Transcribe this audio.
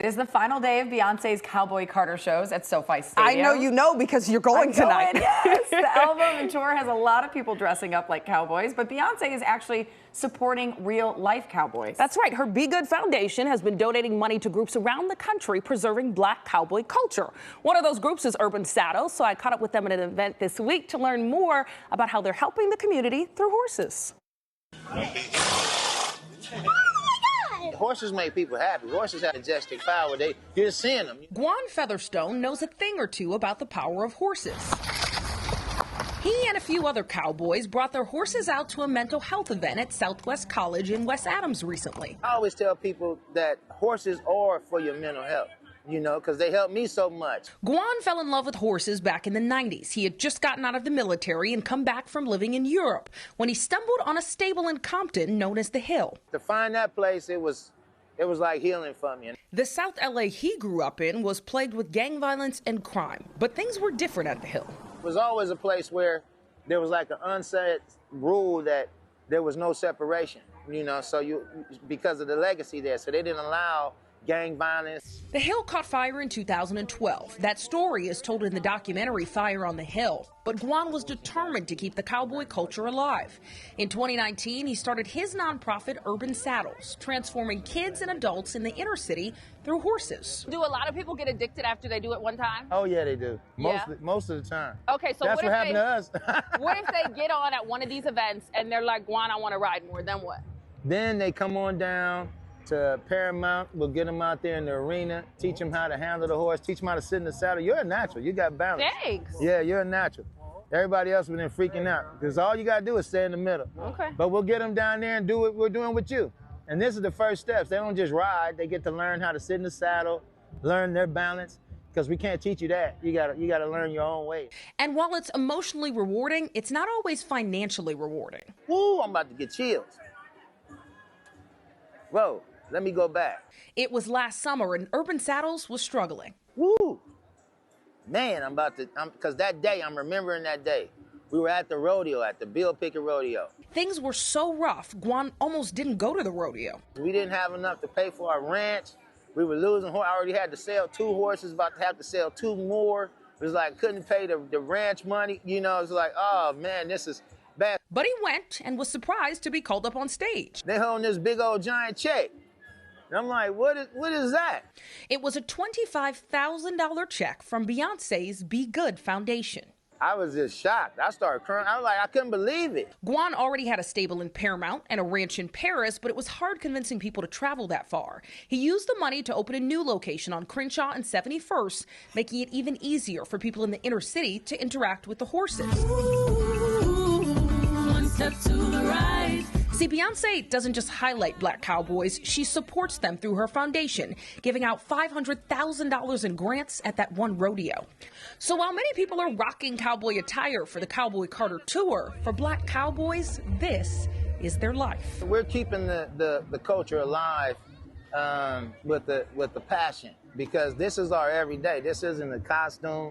It is the final day of Beyonce's Cowboy Carter shows at SoFi Stadium. I know you know because you're going tonight. Yes, the album and tour has a lot of people dressing up like cowboys, but Beyonce is actually supporting real-life cowboys. That's right. Her Be Good Foundation has been donating money to groups around the country preserving Black cowboy culture. One of those groups is Urban Saddles, so I caught up with them at an event this week to learn more about how they're helping the community through horses. Horses make people happy. Horses have majestic power. You're just seeing them. Ghuan Featherstone knows a thing or two about the power of horses. He and a few other cowboys brought their horses out to a mental health event at Southwest College in West Adams recently. I always tell people that horses are for your mental health, you know, because they help me so much. Ghuan fell in love with horses back in the 90s. He had just gotten out of the military and come back from living in Europe when he stumbled on a stable in Compton known as The Hill. To find that place, it was like healing for me. The South LA he grew up in was plagued with gang violence and crime, but things were different at The Hill. It was always a place where there was like an unsaid rule that there was no separation, you know, because of the legacy there, so they didn't allow gang violence. The Hill caught fire in 2012. That story is told in the documentary Fire on the Hill. But Ghuan was determined to keep the cowboy culture alive. In 2019, he started his nonprofit Urban Saddles, transforming kids and adults in the inner city through horses. Do a lot of people get addicted after they do it one time? Oh yeah, they do. Yeah? Most of the time. Okay, so that's what happened to us. What if they get on at one of these events and they're like, Ghuan, I want to ride more? Then what? Then they come on down to Paramount. We'll get them out there in the arena, teach them how to handle the horse, teach them how to sit in the saddle. You're a natural. You got balance. Thanks. Yeah, you're a natural. Everybody else has been freaking out because all you got to do is stay in the middle. Okay. But we'll get them down there and do what we're doing with you. And this is the first steps. They don't just ride. They get to learn how to sit in the saddle, learn their balance, because we can't teach you that. You gotta learn your own way. And while it's emotionally rewarding, it's not always financially rewarding. Woo, I'm about to get chills. Whoa. Let me go back. It was last summer and Urban Saddles was struggling. Woo! Man, because that day, I'm remembering that day. We were at the rodeo, at the Bill Pickett Rodeo. Things were so rough, Ghuan almost didn't go to the rodeo. We didn't have enough to pay for our ranch. We were losing horses. I already had to sell 2 horses, about to have to sell 2 more. It was like, couldn't pay the ranch money. You know, it's like, oh man, this is bad. But he went and was surprised to be called up on stage. They holding this big old giant check. And I'm like, what is that? It was a $25,000 check from Beyonce's Be Good Foundation. I was just shocked. I started crying. I was like, I couldn't believe it. Ghuan already had a stable in Paramount and a ranch in Paris, but it was hard convincing people to travel that far. He used the money to open a new location on Crenshaw and 71st, making it even easier for people in the inner city to interact with the horses. Ooh, one step to the right. See, Beyonce doesn't just highlight Black cowboys, she supports them through her foundation, giving out $500,000 in grants at that one rodeo. So while many people are rocking cowboy attire for the Cowboy Carter tour, for Black cowboys, this is their life. We're keeping the culture alive with the passion, because this is our everyday. This isn't a costume.